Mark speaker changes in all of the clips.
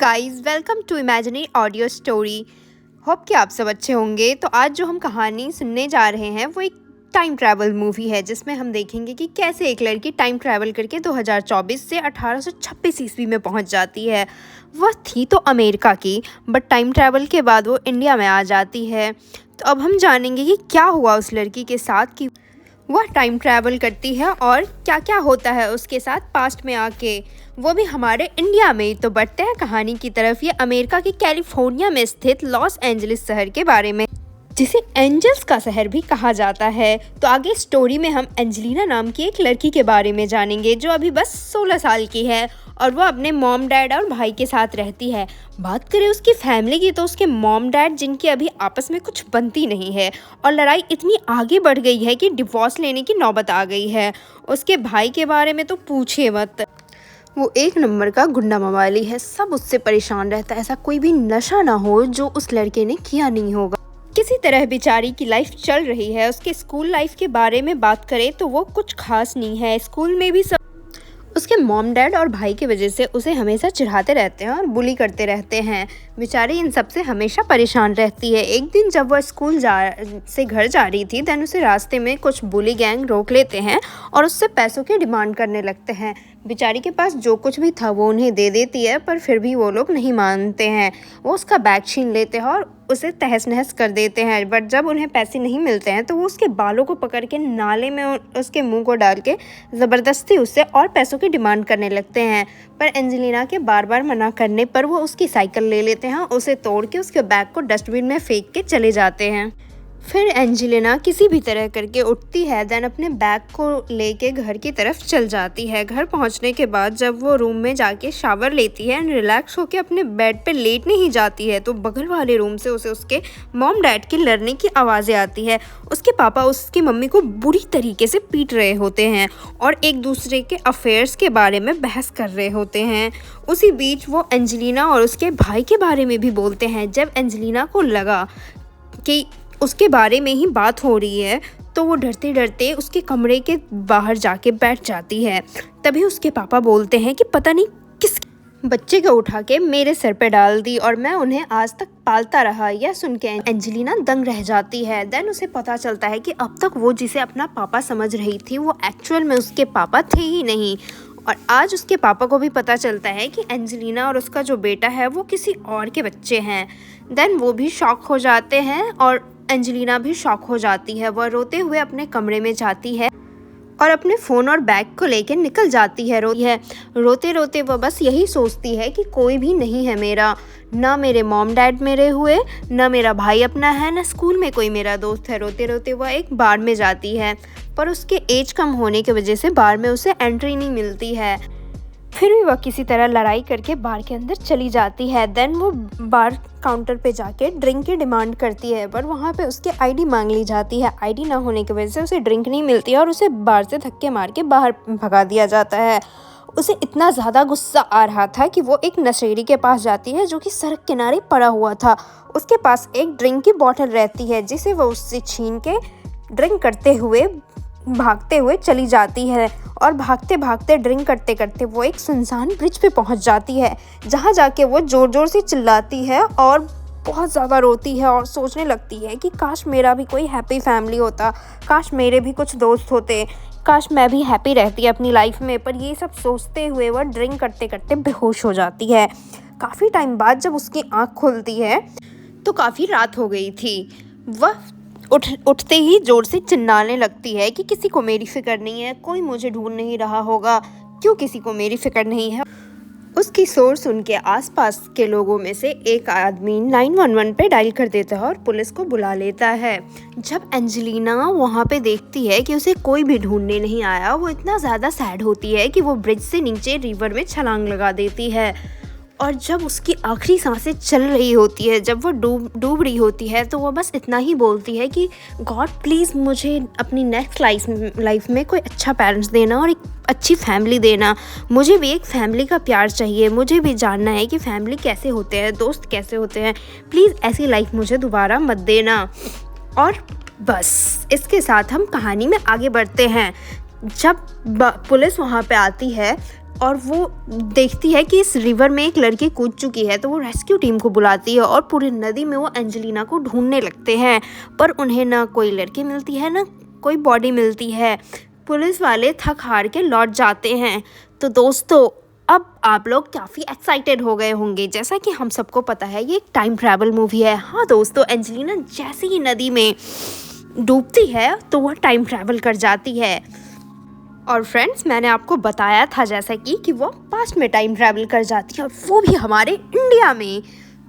Speaker 1: Guys, welcome to imaginary audio story. Hope कि आप सब अच्छे होंगे। तो आज जो हम कहानी सुनने जा रहे हैं वो एक टाइम ट्रैवल मूवी है, जिसमें हम देखेंगे कि कैसे एक लड़की टाइम ट्रैवल करके 2024 से 1826 ईस्वी में पहुंच जाती है। वह थी तो अमेरिका की, बट टाइम ट्रैवल के बाद वो इंडिया में आ जाती है। तो अब हम जानेंगे कि क्या हुआ उस लड़की के साथ कि वह टाइम ट्रैवल करती है और क्या क्या होता है उसके साथ पास्ट में आके, वो भी हमारे इंडिया में। तो बढ़ते हैं कहानी की तरफ। ये अमेरिका के कैलिफोर्निया में स्थित लॉस एंजलिस शहर के बारे में, जिसे एंजल्स का शहर भी कहा जाता है। तो आगे स्टोरी में हम एंजेलिना नाम की एक लड़की के बारे में जानेंगे, जो अभी बस 16 साल की है और वो अपने मॉम डैड और भाई के साथ रहती है। बात करें उसकी फैमिली की, तो उसके मॉम डैड जिनकी अभी आपस में कुछ बनती नहीं है और लड़ाई इतनी आगे बढ़ गई है कि डिवोर्स लेने की नौबत आ गई है। उसके भाई के बारे में तो पूछिए मत, वो एक नंबर का गुंडा मवाली है। सब उससे परेशान रहता है, ऐसा कोई भी नशा ना हो जो उस लड़के ने किया नहीं होगा। किसी तरह बेचारी की लाइफ चल रही है। उसके स्कूल लाइफ के बारे में बात करें तो वो कुछ खास नहीं है। स्कूल में भी सब उसके मॉम डैड और भाई की वजह से उसे हमेशा चिढ़ाते रहते हैं और बुली करते रहते हैं। बेचारी इन सब से हमेशा परेशान रहती है। एक दिन जब वह स्कूल से घर जा रही थी, देन उसे रास्ते में कुछ बुली गैंग रोक लेते हैं और उससे पैसों की डिमांड करने लगते हैं। बेचारी के पास जो कुछ भी था वो उन्हें दे देती है, पर फिर भी वो लोग नहीं मानते हैं। वो उसका बैग छीन लेते हैं और उसे तहस नहस कर देते हैं। बट जब उन्हें पैसे नहीं मिलते हैं तो वो उसके बालों को पकड़ के नाले में उसके मुंह को डाल के ज़बरदस्ती उससे और पैसों की डिमांड करने लगते हैं। पर एंजेलिना के बार बार मना करने पर वो उसकी साइकिल ले लेते हैं, उसे तोड़ के उसके बैग को डस्टबिन में फेंक के चले जाते हैं। फिर एंजेलिना किसी भी तरह करके उठती है, देन अपने बैग को लेके घर की तरफ चल जाती है। घर पहुंचने के बाद जब वो रूम में जाके शावर लेती है एंड रिलैक्स होके अपने बेड पे लेटने ही जाती है, तो बगल वाले रूम से उसे उसके मॉम डैड के लड़ने की आवाज़ें आती है। उसके पापा उसकी मम्मी को बुरी तरीके से पीट रहे होते हैं और एक दूसरे के अफेयर्स के बारे में बहस कर रहे होते हैं। उसी बीच वो एंजेलिना और उसके भाई के बारे में भी बोलते हैं। जब एंजेलिना को लगा कि उसके बारे में ही बात हो रही है, तो वो डरते डरते उसके कमरे के बाहर जाके बैठ जाती है। तभी उसके पापा बोलते हैं कि पता नहीं किस बच्चे को उठा के मेरे सर पे डाल दी और मैं उन्हें आज तक पालता रहा। यह सुन के एंजेलिना दंग रह जाती है। देन उसे पता चलता है कि अब तक वो जिसे अपना पापा समझ रही थी वो एक्चुअल में उसके पापा थे ही नहीं। और आज उसके पापा को भी पता चलता है कि एंजेलिना और उसका जो बेटा है वो किसी और के बच्चे हैं। देन वो भी शॉक हो जाते हैं और एंजेलिना भी शॉक हो जाती है। वह रोते हुए अपने कमरे में जाती है और अपने फ़ोन और बैग को लेकर निकल जाती है। रोते रोते वह बस यही सोचती है कि कोई भी नहीं है मेरा, ना मेरे मॉम डैड मेरे हुए, ना मेरा भाई अपना है, ना स्कूल में कोई मेरा दोस्त है। रोते रोते वह एक बार में जाती है, पर उसके एज कम होने की वजह से बार में उसे एंट्री नहीं मिलती है। फिर भी वह किसी तरह लड़ाई करके बार के अंदर चली जाती है। देन वो बार काउंटर पे जाके ड्रिंक की डिमांड करती है, पर वहाँ पे उसकी आईडी मांग ली जाती है। आईडी ना होने की वजह से उसे ड्रिंक नहीं मिलती है और उसे बार से धक्के मार के बाहर भगा दिया जाता है। उसे इतना ज़्यादा गुस्सा आ रहा था कि वो एक नशेड़ी के पास जाती है जो कि सड़क किनारे पड़ा हुआ था। उसके पास एक ड्रिंक की बोतल रहती है, जिसे वो उससे छीन के ड्रिंक करते हुए भागते हुए चली जाती है। और भागते भागते ड्रिंक करते करते वो एक सुनसान ब्रिज पे पहुंच जाती है, जहां जाके वो ज़ोर ज़ोर से चिल्लाती है और बहुत ज़्यादा रोती है और सोचने लगती है कि काश मेरा भी कोई हैप्पी फैमिली होता, काश मेरे भी कुछ दोस्त होते, काश मैं भी हैप्पी रहती अपनी लाइफ में। पर ये सब सोचते हुए वह ड्रिंक करते करते बेहोश हो जाती है। काफ़ी टाइम बाद जब उसकी आँख खुलती है तो काफ़ी रात हो गई थी। वह उठते ही जोर से चिल्लाने लगती है कि किसी को मेरी फिक्र नहीं है, कोई मुझे ढूंढ नहीं रहा होगा, क्यों किसी को मेरी फिक्र नहीं है। उसकी शोर सुन के आसपास के लोगों में से एक आदमी 911 पे डायल कर देता है और पुलिस को बुला लेता है। जब एंजेलिना वहाँ पे देखती है कि उसे कोई भी ढूंढने नहीं आया, वो इतना ज़्यादा सैड होती है कि वो ब्रिज से नीचे रिवर में छलांग लगा देती है। और जब उसकी आखिरी सांसें चल रही होती है, जब वो डूब रही होती है, तो वो बस इतना ही बोलती है कि गॉड प्लीज़ मुझे अपनी नेक्स्ट लाइफ में कोई अच्छा पेरेंट्स देना और एक अच्छी फैमिली देना। मुझे भी एक फैमिली का प्यार चाहिए, मुझे भी जानना है कि फैमिली कैसे होते हैं, दोस्त कैसे होते हैं, प्लीज़ ऐसी लाइफ मुझे दोबारा मत देना। और बस इसके साथ हम कहानी में आगे बढ़ते हैं। जब पुलिस वहाँ पे आती है और वो देखती है कि इस रिवर में एक लड़की कूद चुकी है, तो वो रेस्क्यू टीम को बुलाती है और पूरी नदी में वो एंजेलिना को ढूंढने लगते हैं, पर उन्हें ना कोई लड़की मिलती है ना कोई बॉडी मिलती है। पुलिस वाले थक हार के लौट जाते हैं। तो दोस्तों, अब आप लोग काफ़ी एक्साइटेड हो गए होंगे। जैसा कि हम सबको पता है ये एक टाइम ट्रैवल मूवी है। हाँ दोस्तों, एंजेलिना जैसे ही नदी में डूबती है तो वह टाइम ट्रैवल कर जाती है। और फ्रेंड्स, मैंने आपको बताया था जैसा कि वो पास्ट में टाइम ट्रैवल कर जाती है, और वो भी हमारे इंडिया में।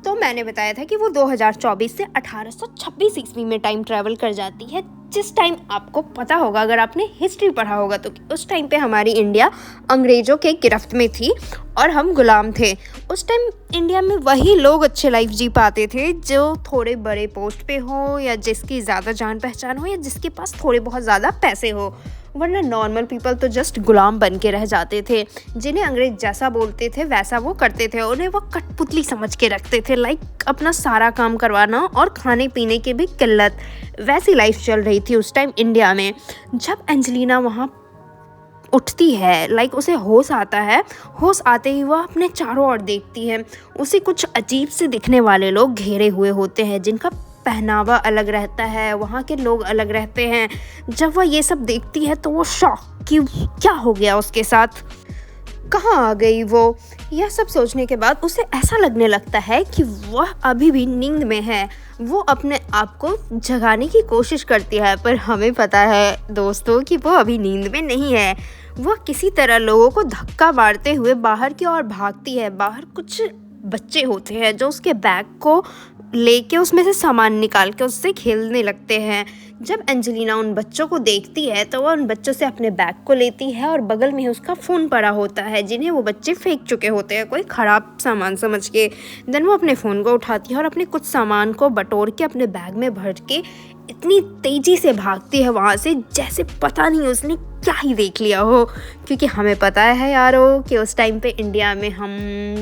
Speaker 1: तो मैंने बताया था कि वो 2024 से 1826 ईस्वी में टाइम ट्रैवल कर जाती है, जिस टाइम आपको पता होगा अगर आपने हिस्ट्री पढ़ा होगा तो उस टाइम पे हमारी इंडिया अंग्रेज़ों के गिरफ्त में थी और हम गुलाम थे। उस टाइम इंडिया में वही लोग अच्छे लाइफ जी पाते थे जो थोड़े बड़े पोस्ट पे हो, या जिसकी ज़्यादा जान पहचान हो, या जिसके पास थोड़े बहुत ज़्यादा पैसे हो, वरना नॉर्मल पीपल तो जस्ट गुलाम बन के रह जाते थे। जिन्हें अंग्रेज जैसा बोलते थे वैसा वो करते थे, उन्हें वो कठपुतली समझ के रखते थे। लाइक अपना सारा काम करवाना और खाने पीने की भी किल्लत, वैसी लाइफ चल रही थी उस टाइम इंडिया में। जब एंजेलिना वहाँ उठती है, लाइक उसे होश आता है, होश आते ही वह अपने चारों ओर देखती है। उसे कुछ अजीब से दिखने वाले लोग घेरे हुए होते हैं, जिनका पहनावा अलग रहता है, वहाँ के लोग अलग रहते हैं। जब वह ये सब देखती है तो वो शॉक कि क्या हो गया उसके साथ, कहाँ आ गई वो। यह सब सोचने के बाद उसे ऐसा लगने लगता है कि वह अभी भी नींद में है। वो अपने आप को जगाने की कोशिश करती है, पर हमें पता है दोस्तों कि वो अभी नींद में नहीं है। वह किसी तरह लोगों को धक्का मारते हुए बाहर की ओर भागती है। बाहर कुछ बच्चे होते हैं जो उसके बैग को लेके उसमें से सामान निकाल के उससे खेलने लगते हैं। जब एंजेलिना उन बच्चों को देखती है तो वह उन बच्चों से अपने बैग को लेती है, और बगल में ही उसका फ़ोन पड़ा होता है जिन्हें वो बच्चे फेंक चुके होते हैं कोई ख़राब सामान समझ के। देन वो अपने फ़ोन को उठाती है और अपने कुछ सामान को बटोर के अपने बैग में भर के इतनी तेज़ी से भागती है वहाँ से जैसे पता नहीं उसने क्या ही देख लिया हो। क्योंकि हमें पता है यारो कि उस टाइम पे इंडिया में हम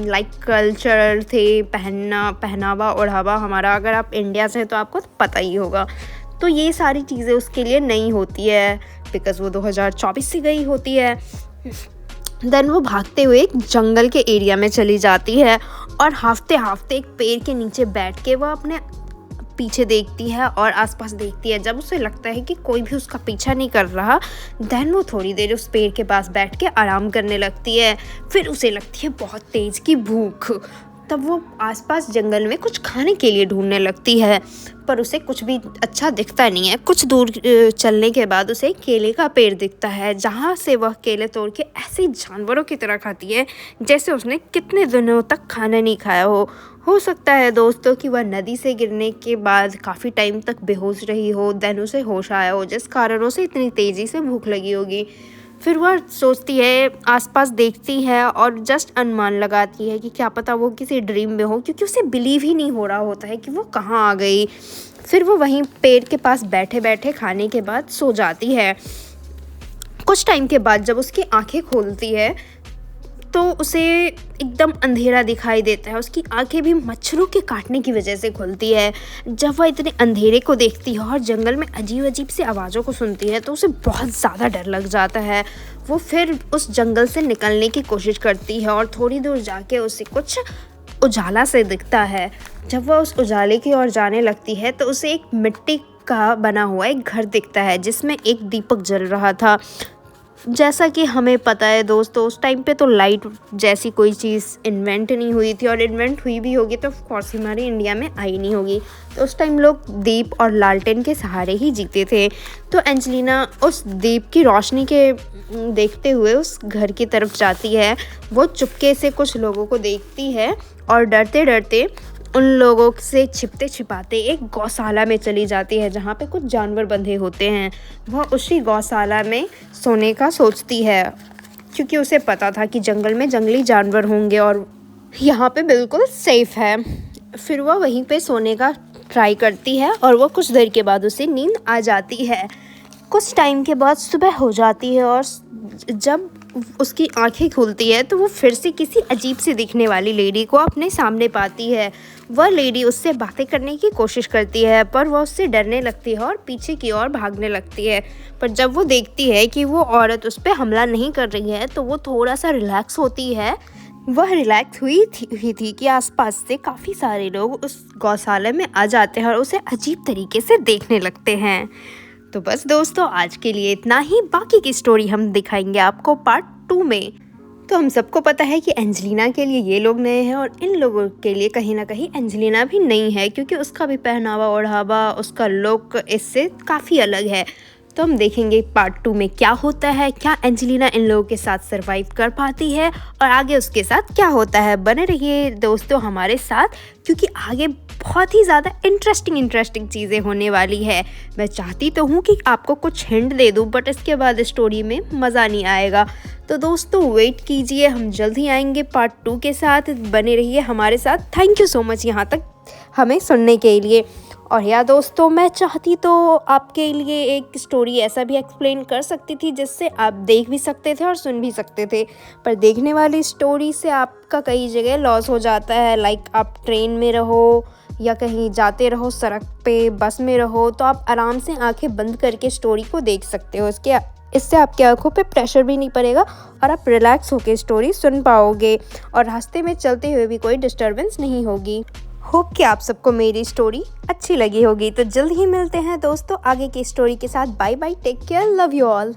Speaker 1: लाइक कल्चर थे, पहनावा ओढ़ावा हमारा, अगर आप इंडिया से हैं तो आपको पता ही होगा। तो ये सारी चीज़ें उसके लिए नई होती है, बिकॉज़ वो 2024 से गई होती है। देन वो भागते हुए एक जंगल के एरिया में चली जाती है, और हाफते हाफते एक पेड़ के नीचे बैठ के वो अपने पीछे देखती है और आसपास देखती है। जब उसे लगता है कि कोई भी उसका पीछा नहीं कर रहा, देन वो थोड़ी देर उस पेड़ के पास बैठ के आराम करने लगती है। फिर उसे लगती है बहुत तेज़ की भूख। तब वो आसपास जंगल में कुछ खाने के लिए ढूंढने लगती है, पर उसे कुछ भी अच्छा दिखता नहीं है। कुछ दूर चलने के बाद उसे केले का पेड़ दिखता है, जहाँ से वह केले तोड़ के ऐसे जानवरों की तरह खाती है जैसे उसने कितने दिनों तक खाना नहीं खाया हो सकता है दोस्तों कि वह नदी से गिरने के बाद काफ़ी टाइम तक बेहोश रही हो, देन उसे होश आया हो, जिस कारण उसे इतनी तेज़ी से भूख लगी होगी। फिर वह सोचती है, आसपास देखती है और जस्ट अनुमान लगाती है कि क्या पता वो किसी ड्रीम में हो, क्योंकि उसे बिलीव ही नहीं हो रहा होता है कि वो कहाँ आ गई। फिर वो वहीं पेड़ के पास बैठे बैठे खाने के बाद सो जाती है। कुछ टाइम के बाद जब उसकी आंखें खोलती है तो उसे एकदम अंधेरा दिखाई देता है। उसकी आंखें भी मच्छरों के काटने की वजह से खुलती है। जब वह इतने अंधेरे को देखती है और जंगल में अजीब अजीब सी आवाज़ों को सुनती है तो उसे बहुत ज़्यादा डर लग जाता है। वो फिर उस जंगल से निकलने की कोशिश करती है और थोड़ी दूर जाके उसे कुछ उजाला से दिखता है। जब वह उस उजाले की ओर जाने लगती है तो उसे एक मिट्टी का बना हुआ एक घर दिखता है जिसमें एक दीपक जल रहा था। जैसा कि हमें पता है दोस्तों, उस टाइम पे तो लाइट जैसी कोई चीज़ इन्वेंट नहीं हुई थी, और इन्वेंट हुई भी होगी तो ऑफकोर्स हमारे इंडिया में आई नहीं होगी। तो उस टाइम लोग दीप और लालटेन के सहारे ही जीते थे। तो एंजेलिना उस दीप की रोशनी के देखते हुए उस घर की तरफ जाती है। वो चुपके से कुछ लोगों को देखती है और डरते डरते उन लोगों से छिपते छिपाते एक गौशाला में चली जाती है जहाँ पे कुछ जानवर बंधे होते हैं। वह उसी गौशाला में सोने का सोचती है, क्योंकि उसे पता था कि जंगल में जंगली जानवर होंगे और यहाँ पे बिल्कुल सेफ़ है। फिर वह वहीं पे सोने का ट्राई करती है और वह कुछ देर के बाद उसे नींद आ जाती है। कुछ टाइम के बाद सुबह हो जाती है और जब उसकी आंखें खुलती है तो वो फिर से किसी अजीब से दिखने वाली लेडी को अपने सामने पाती है। वह लेडी उससे बातें करने की कोशिश करती है पर वह उससे डरने लगती है और पीछे की ओर भागने लगती है। पर जब वो देखती है कि वो औरत उस पर हमला नहीं कर रही है तो वो थोड़ा सा रिलैक्स होती है। वह रिलैक्स हुई थी कि आसपास से काफ़ी सारे लोग उस गौशाला में आ जाते हैं और उसे अजीब तरीके से देखने लगते हैं। तो बस दोस्तों, आज के लिए इतना ही। बाकी की स्टोरी हम दिखाएंगे आपको पार्ट 2 में। तो हम सबको पता है कि एंजेलिना के लिए ये लोग नए हैं और इन लोगों के लिए कहीं ना कहीं एंजेलिना भी नई है, क्योंकि उसका भी पहनावा ओढ़ावा, उसका लुक इससे काफ़ी अलग है। तो हम देखेंगे पार्ट 2 में क्या होता है, क्या एंजेलिना इन लोगों के साथ सरवाइव कर पाती है और आगे उसके साथ क्या होता है। बने रहिए दोस्तों हमारे साथ, क्योंकि आगे बहुत ही ज़्यादा इंटरेस्टिंग चीज़ें होने वाली है। मैं चाहती तो हूँ कि आपको कुछ हिंट दे दूँ, बट इसके बाद स्टोरी में मज़ा नहीं आएगा। तो दोस्तों वेट कीजिए, हम जल्द ही आएंगे पार्ट 2 के साथ। बने रहिए हमारे साथ। थैंक यू सो मच यहाँ तक हमें सुनने के लिए। और या दोस्तों, मैं चाहती तो आपके लिए एक स्टोरी ऐसा भी एक्सप्लेन कर सकती थी जिससे आप देख भी सकते थे और सुन भी सकते थे, पर देखने वाली स्टोरी से आपका कई जगह लॉस हो जाता है। लाइक आप ट्रेन में रहो या कहीं जाते रहो, सड़क पे बस में रहो, तो आप आराम से आंखें बंद करके स्टोरी को देख सकते हो। इससे आपकी आंखों पे प्रेशर भी नहीं पड़ेगा और आप रिलैक्स होकर स्टोरी सुन पाओगे और रास्ते में चलते हुए भी कोई डिस्टर्बेंस नहीं होगी। होप कि आप सबको मेरी स्टोरी अच्छी लगी होगी। तो जल्द ही मिलते हैं दोस्तों आगे की स्टोरी के साथ। Bye bye, take care, love you all.